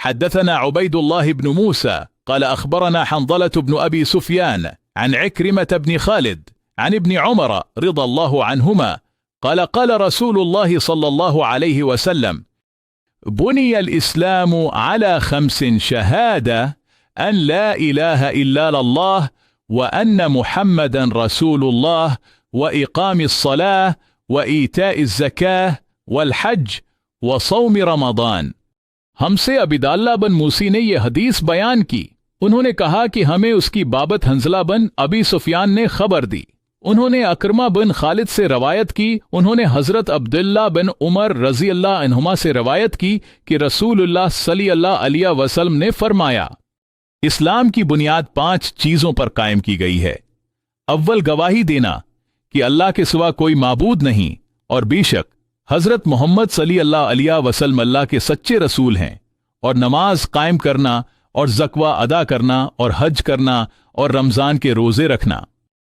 حدثنا عبيد الله بن موسى قال أخبرنا حنظلة بن أبي سفيان عن عكرمة بن خالد عن ابن عمر رضى الله عنهما قال قال رسول الله صلى الله عليه وسلم بني الإسلام على 5 شهادة أن لا إله إلا الله وأن محمدا رسول الله وإقام الصلاة وإيتاء الزكاة والحج وصوم رمضان۔ ہم سے عبیداللہ بن موسی نے یہ حدیث بیان کی۔ انہوں نے کہا کہ ہمیں اس کی بابت حنظلہ بن ابی سفیان نے خبر دی۔ انہوں نے اکرمہ بن خالد سے روایت کی۔ انہوں نے حضرت عبداللہ بن عمر رضی اللہ عنہما سے روایت کی کہ رسول اللہ صلی اللہ علیہ وسلم نے فرمایا، اسلام کی بنیاد 5 چیزوں پر قائم کی گئی ہے۔ اول، گواہی دینا کہ اللہ کے سوا کوئی معبود نہیں اور بے شک حضرت محمد صلی اللہ علیہ وسلم اللہ کے سچے رسول ہیں، اور نماز قائم کرنا اور زکوہ ادا کرنا اور حج کرنا اور رمضان کے روزے رکھنا۔